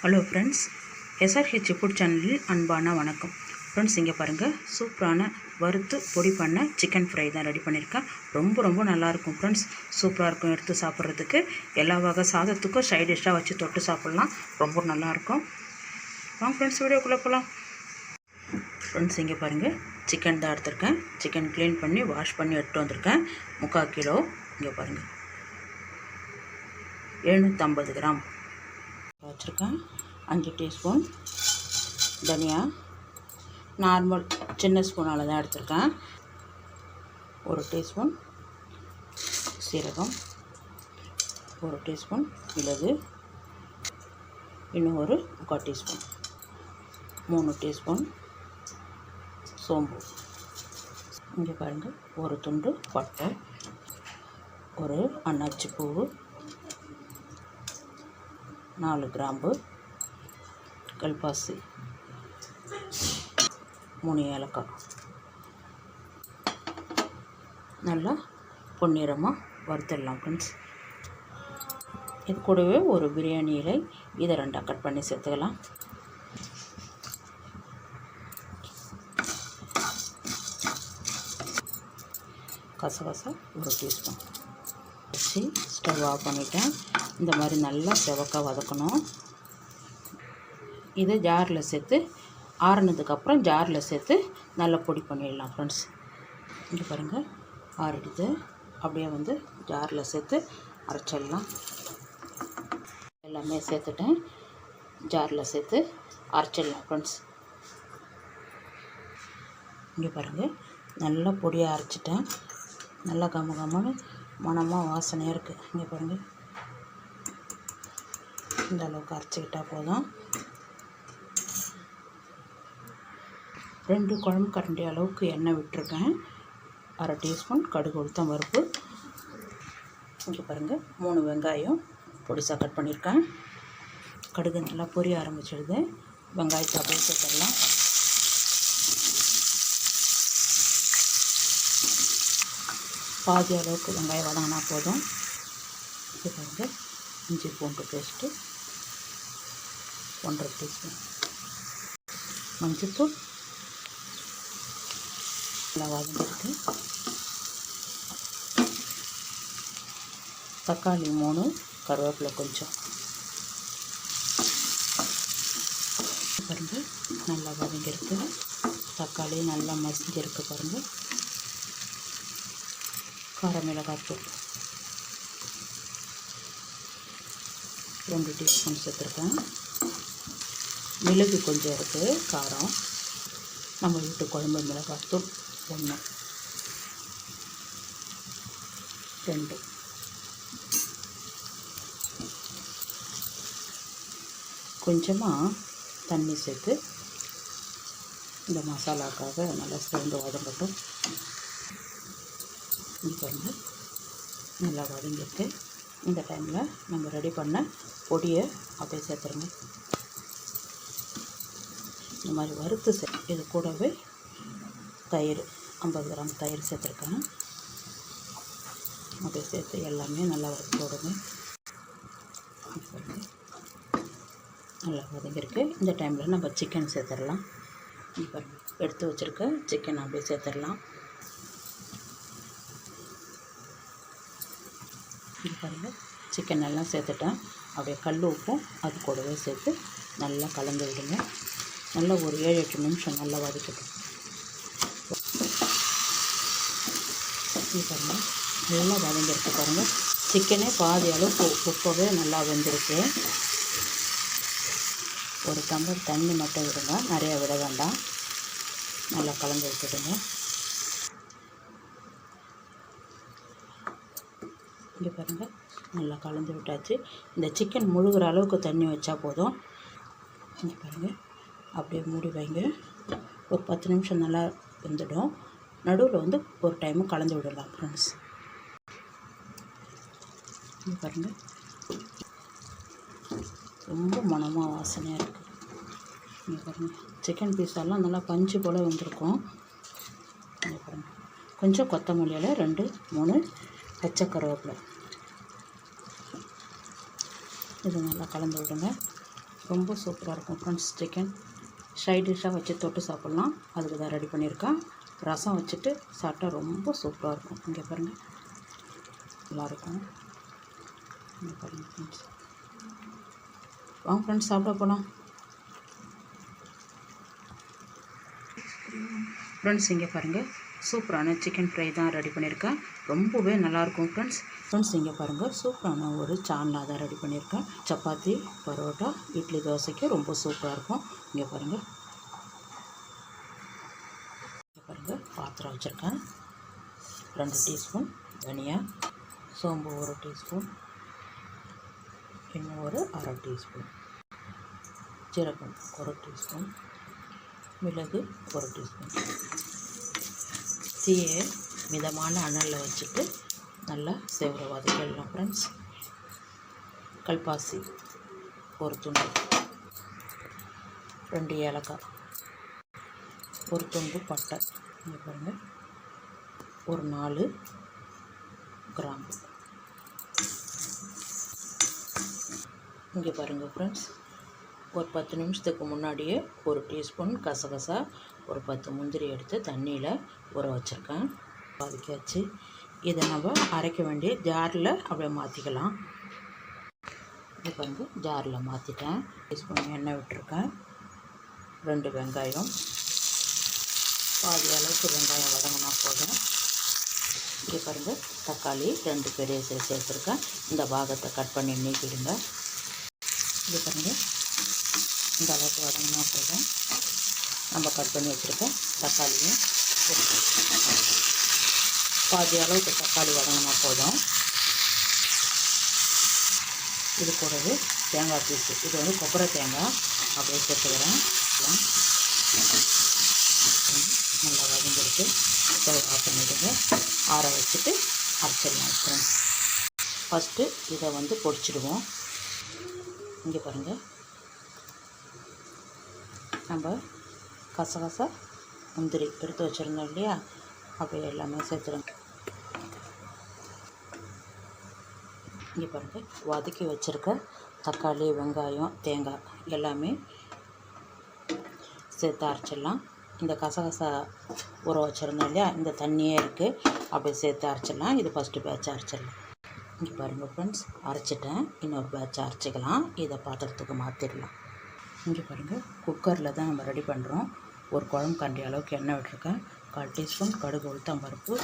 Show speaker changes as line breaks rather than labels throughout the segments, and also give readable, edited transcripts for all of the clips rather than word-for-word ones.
Hello friends, SRH food சேனலில் அன்பான வணக்கம். ஃப்ரெண்ட்ஸ், இங்கே பாருங்கள், சூப்பரான வறுத்து பொடி பண்ண சிக்கன் ஃப்ரை தான் ரெடி பண்ணியிருக்கேன். ரொம்ப நல்லாயிருக்கும் ஃப்ரெண்ட்ஸ். சூப்பராக இருக்கும் எடுத்து சாப்பிட்றதுக்கு. எல்லா வகை சாதத்துக்கும் சைட் டிஷ்ஷாக வச்சு தொட்டு சாப்பிட்லாம். ரொம்ப நல்லாயிருக்கும். வாங்க ஃப்ரெண்ட்ஸ், வீடியோக்குள்ளே போகலாம். ஃப்ரெண்ட்ஸ், இங்கே பாருங்கள், சிக்கன் தான் எடுத்திருக்கேன். சிக்கன் க்ளீன் பண்ணி வாஷ் பண்ணி எடுத்து வந்திருக்கேன். 3/4 கிலோ. இங்கே பாருங்கள், 750 கிராம் வச்சுருக்கேன். 5 டீஸ்பூன் தனியா, நார்மல் சின்ன ஸ்பூனால் தான் எடுத்திருக்கேன். 1 டீஸ்பூன் சீரகம், 1 டீஸ்பூன் மிளகு, இன்னும் ஒரு 3/4 டீஸ்பூன், 3 டீஸ்பூன் சோம்பு. இங்கே பாருங்கள், ஒரு துண்டு பட்டை, ஒரு அன்னாச்சி பூவு, 4 கிராம்பு, கல்பாசி, 3 ஏலக்காய். நல்லா பொன்னிறமாக வறுத்துடலாம் ஃப்ரெண்ட்ஸ். இது கூடவே ஒரு பிரியாணி இலை, இதை 2 கட் பண்ணி சேர்த்துக்கலாம். கசகசா 1 டீஸ்பூன் வச்சு ஸ்டவ் ஆஃப் பண்ணிவிட்டேன். இந்த மாதிரி நல்லா செவக்க வதக்கணும். இதை ஜாரில் சேர்த்து ஆறுனதுக்கப்புறம் ஜாரில் சேர்த்து நல்லா பொடி பண்ணிடலாம் ஃப்ரெண்ட்ஸ். இங்கே பாருங்கள், ஆறிடுது. அப்படியே ஜாரில் சேர்த்து அரைச்சிடலாம். எல்லாமே சேர்த்துட்டேன், ஜாரில் சேர்த்து அரைச்சிடலாம் ஃப்ரெண்ட்ஸ். இங்கே பாருங்கள், நல்லா பொடியாக அரைச்சிட்டேன். நல்லா கமகமான மணமாக வாசனையாக இருக்குது. இங்கே பாருங்கள், இந்த அளவுக்கு அரைச்சிக்கிட்டால் போதும். 2 குழம்பு கரண்டி அளவுக்கு எண்ணெய் விட்டுருக்கேன். 1/2 டீஸ்பூன் கடுகு உளுத்தம் பருப்பு. இங்கே பாருங்கள், 3 வெங்காயம் பொடிசாக கட் பண்ணியிருக்கேன். கடுகு நல்லா பொரிய ஆரம்பிச்சிடுது. வெங்காயத்தை அப்படியே சேர்த்துடலாம். பாதி அளவுக்கு வெங்காயம் வதங்கினா போதும். இங்கே பாருங்கள், இஞ்சி பூண்டு பேஸ்ட்டு 1/2 டீஸ்பூன், மஞ்சள்தூள் நல்லா வதங்கிருக்கு. தக்காளி 3, கருவேப்பிலை கொஞ்சம். பாருங்கள், நல்லா வதங்கிருக்கு. தக்காளி நல்லா மசிஞ்சிருக்கு பாருங்கள். கார மிளகாய்த்தூள் 2 டீஸ்பூன் சேர்த்துருக்கேன். மிளகு கொஞ்சம் இருக்குது காரம். நம்ம வீட்டு குழம்பு மிளகாய்த்தூள் 1, 2. கொஞ்சமாக தண்ணி சேர்த்து இந்த மசாலாக்காக நல்லா சேர்ந்து வதங்கட்டும். பாருங்கள், நல்லா வதங்கிட்டு இந்த டைமில் நம்ம ரெடி பண்ண பொடியை அப்படியே சேர்த்துருங்க. இந்த மாதிரி வறுத்து இது கூடவே தயிர் 50 கிராம் தயிர் சேர்த்துருக்கேன். அப்படியே சேர்த்து எல்லாமே நல்லா வறுத்து விடுங்க. நல்லா வதங்கிருக்கு. இந்த டைமில் நம்ம சிக்கன் சேர்த்துடலாம். இப்போ எடுத்து வச்சுருக்க சிக்கன் அப்படியே சேர்த்துடலாம். இது பாருங்கள், சிக்கன் எல்லாம் சேர்த்துட்டேன். அப்படியே கல் உப்பும் அது கூடவே சேர்த்து நல்லா கலந்து விடுங்க. நல்லா ஒரு 7-8 நிமிஷம் நல்லா வதக்கட்டும். இது பாருங்கள், நல்லா வதங்கிருக்கு பாருங்கள். சிக்கனே பாதி அளவுக்கு உப்பவே நல்லா வெந்திருக்கு. ஒரு டம்ளர் தண்ணி மட்டும் விடுங்க, நிறையா விட வேண்டாம். நல்லா கலந்து விட்டுடுங்க. இங்கே பாருங்கள், நல்லா கலந்து விட்டாச்சு. இந்த சிக்கன் முழுகிற அளவுக்கு தண்ணி வச்சா போதும். இங்கே பாருங்கள், அப்படியே மூடி வைங்க. ஒரு 10 நிமிஷம் நல்லா வெந்துடும். நடுவில் ஒரு டைமு கலந்து விடலாம் ஃப்ரெண்ட்ஸ். இங்கே பாருங்கள், ரொம்ப மணமாக வாசனையாக இருக்குது. இங்கே பாருங்கள், சிக்கன் பீஸெல்லாம் நல்லா பஞ்சு போல் வந்திருக்கும். இங்கே பாருங்கள், கொஞ்சம் கொத்தமல்லியில் 2-3 பச்சை கருவேப்பிலை. இது நல்லா கலந்து விடுங்க. ரொம்ப சூப்பராக இருக்கும் ஃப்ரெண்ட்ஸ். சிக்கன் சைட் டிஷ்ஷாக வச்சு தொட்டு சாப்பிட்லாம். அதுக்கு தான் ரெடி பண்ணியிருக்கேன். ரசம் வச்சுட்டு சாப்பிட்டா ரொம்ப சூப்பராக இருக்கும். இங்கே பாருங்கள், நல்லாயிருக்கும். இங்கே பாருங்கள் ஃப்ரெண்ட்ஸ். வாங்க ஃப்ரெண்ட்ஸ், சாப்பிட போகலாம். ஃப்ரெண்ட்ஸ் இங்கே பாருங்கள், சூப்பரான சிக்கன் ஃப்ரை தான் ரெடி பண்ணியிருக்கேன். ரொம்பவே நல்லாயிருக்கும் ஃப்ரெண்ட்ஸ். இங்கே பாருங்கள், சூப்பரான ஒரு சால்னா தான் ரெடி பண்ணியிருக்கேன். சப்பாத்தி, பரோட்டா, இட்லி, தோசைக்கு ரொம்ப சூப்பராக இருக்கும். இங்கே பாருங்கள், பாத்திரம் வச்சுருக்கேன். 2 டீஸ்பூன் தனியா, சோம்பு 1 டீஸ்பூன், இன்னும் ஒரு 1/2 டீஸ்பூன், ஜீரகம் 1 டீஸ்பூன், மிளகு 1 டீஸ்பூன். தீயை மிதமான அனலில் வச்சுட்டு நல்லா சேவரை வதக்கிடலாம் ஃப்ரெண்ட்ஸ். கல்பாசி 1 துண்டு, 2 ஏலக்காய், 1 துண்டு பட்டை, இங்கே பாருங்கள், ஒரு 4 கிராம்பு. இங்கே பாருங்கள் ஃப்ரெண்ட்ஸ், ஒரு 10 நிமிஷத்துக்கு முன்னாடியே 1 டீஸ்பூன் கசகசா, ஒரு 10 முந்திரி எடுத்து தண்ணியில் ஊற வச்சுருக்கேன். வதக்கியாச்சு. இதை நம்ம அரைக்க வேண்டிய ஜாரில் அப்படியே மாற்றிக்கலாம். இது பாருங்க, ஜாரில் மாற்றிட்டேன். டீஸ்பூன் எண்ணெய் விட்டுருக்கேன். 2 வெங்காயம், பாதி அளவுக்கு வெங்காயம் வதங்கினா போதும். இங்கே பாருங்கள், தக்காளி 2 பெரிய சைஸ் சேர்த்துருக்கேன். இந்த பாகத்தை கட் பண்ணி நீக்கிடுங்க. இங்கே பாருங்கள், இந்த அளவுக்கு வதங்கினா போதும். நம்ம கட் பண்ணி வச்சுருக்கேன் தக்காளியும் பாதி அளவுக்கு தக்காளி வதங்கினா போதும். இது கூடவே தேங்காய் பீஸு, இது வந்து கொப்பரை தேங்காய் அப்படியே சேர்த்துக்கிறேன். நல்லா வதங்கிருக்கு. ஸ்டவ் ஆஃப் பண்ணிவிடுங்க. ஆற வச்சுட்டு அரைச்சிடலாம் ஃப்ரெண்ட்ஸ். ஃபஸ்ட்டு இதை வந்து பொடிச்சிடுவோம். இங்கே பாருங்கள், நம்ம கசகசா முந்திரி எடுத்து வச்சுருந்தோம் இல்லையா, அப்படியே எல்லாமே சேர்த்துருங்க. இங்கே பாருங்கள், வதக்கி வச்சுருக்க தக்காளி, வெங்காயம், தேங்காய் எல்லாமே சேர்த்து அரைச்சிடலாம். இந்த கசகசா ஊற வச்சுருந்தோம் இல்லையா, இந்த தண்ணியே இருக்குது, அப்படியே சேர்த்து அரைச்சிடலாம். இது ஃபஸ்ட்டு பேட்ச் அரைச்சிடலாம். இங்கே பாருங்கள் ஃப்ரெண்ட்ஸ், அரைச்சிட்டேன். இன்னொரு பேட்ச் அரைச்சிக்கலாம். இதை பாத்திரத்துக்கு மாற்றிடலாம். இங்கே பாருங்கள், குக்கரில் தான் நம்ம ரெடி பண்ணுறோம். ஒரு குழம்பு கண்டி அளவுக்கு எண்ணெய் விட்டுருக்கேன். 1/4 டீஸ்பூன் கடுகு, உளுத்தம் பருப்பு,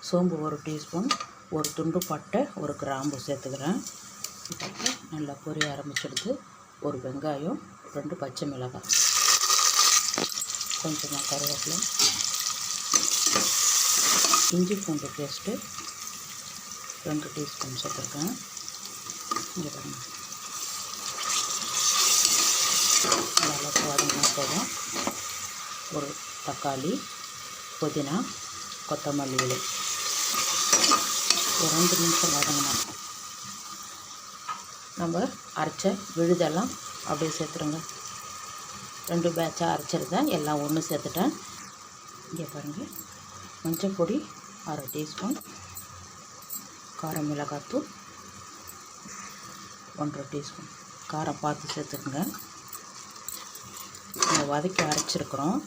சோம்பு 1 டீஸ்பூன், 1 துண்டு பட்டை, 1 கிராம்பு சேர்த்துக்கிறேன். இப்போ நல்லா பொரிய ஆரம்பிச்சிடுது. 1 வெங்காயம், 2 பச்சை மிளகாய், கொஞ்சமாக கருவேப்பிலை, இஞ்சி பூண்டு பேஸ்ட்டு 2 டீஸ்பூன் சேர்த்துருக்கேன். இங்கே பாருங்கள், நல்லா வதங்கினா போதும். ஒரு தக்காளி, புதினா, கொத்தமல்லி இலை ஒரு 2 நிமிஷம் வதங்கினா நம்ம அரைச்ச விழுதெல்லாம் அப்படியே சேர்த்துருங்க. 2 பேட்சாக அரைச்சிருந்தேன், எல்லாம் ஒன்று சேர்த்துட்டேன். இங்கே பாருங்கள், மஞ்சள் பொடி 1/2 டீஸ்பூன், காரம் மிளகாத்தூள் 1/2 டீஸ்பூன். காரம் பார்த்து சேர்த்துக்குங்க. நம்ம வதக்கி அரைச்சிருக்கிறோம்.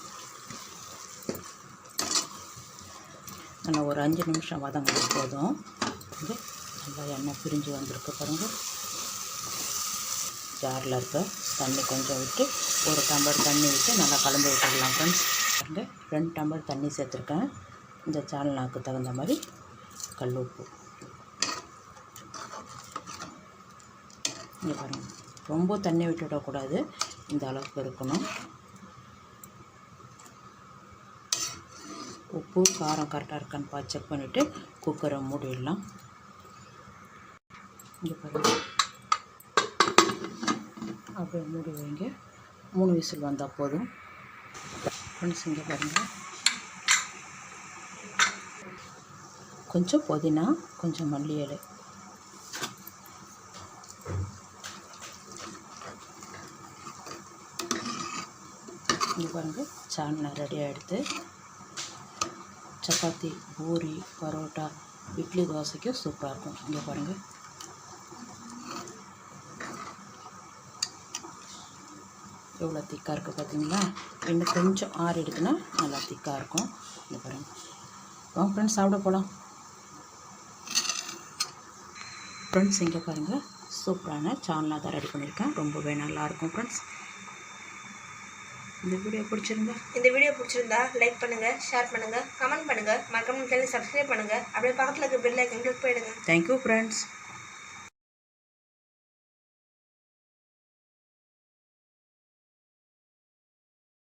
நல்லா ஒரு 5 நிமிஷம் வதங்கினா போதும். நல்லா எண்ணெய் பிரிஞ்சு வந்திருக்கு பாருங்கள். ஜாரில் இருக்க தண்ணி கொஞ்சம் விட்டு 1 டம்ளர் தண்ணி விட்டு நல்லா கலந்து விட்டுடலாம் ஃப்ரெண்ட்ஸ். பாருங்கள், 2 டம்ளர் தண்ணி சேர்த்துருக்கேன். இந்த சால்னாக்கு தகுந்த மாதிரி கல் உப்பு. இங்கே பாருங்கள், ரொம்ப தண்ணி விட்டுவிடக்கூடாது, இந்த அளவுக்கு இருக்கணும். உப்பு காரம் கரெக்டாக இருக்கான்னு செக் பண்ணிவிட்டு குக்கரை மூடிடலாம். இங்கே பாருங்கள், அப்படியே மூடி வைங்க. 3 விசில் வந்தால் போதும் ஃப்ரெண்ட்ஸ். இங்கே பாருங்கள், கொஞ்சம் புதினா, கொஞ்சம் மல்லி இலை, இங்கே பாருங்கள், சால்னா ரெடி ஆகிடுது. சப்பாத்தி, பூரி, பரோட்டா, இட்லி, தோசைக்கு சூப்பராக இருக்கும். இங்கே பாருங்கள், எவ்வளோ திக்காக இருக்குது பார்த்தீங்களா? இன்னும் கொஞ்சம் ஆறிடுதுன்னா நல்லா திக்காக இருக்கும். இந்த பாருங்கள். வாங்க ஃப்ரெண்ட்ஸ், சாப்பிட போகலாம். ஃப்ரெண்ட்ஸ் இங்கே பாருங்கள், சூப்பரான சால்னா தான் ரெடி பண்ணியிருக்கேன். ரொம்பவே நல்லாயிருக்கும் ஃப்ரெண்ட்ஸ். இந்த வீடியோ பிடிச்சிருந்தா
லைக் பண்ணுங்கள், ஷேர் பண்ணுங்கள், கமெண்ட் பண்ணுங்கள், மறக்காம சேனல் சப்ஸ்கிரைப் பண்ணுங்கள். அப்படியே பக்கத்தில் இருக்க பெல் ஐக்கன் கிளிக் பண்ணிடுங்க.
Thank you friends.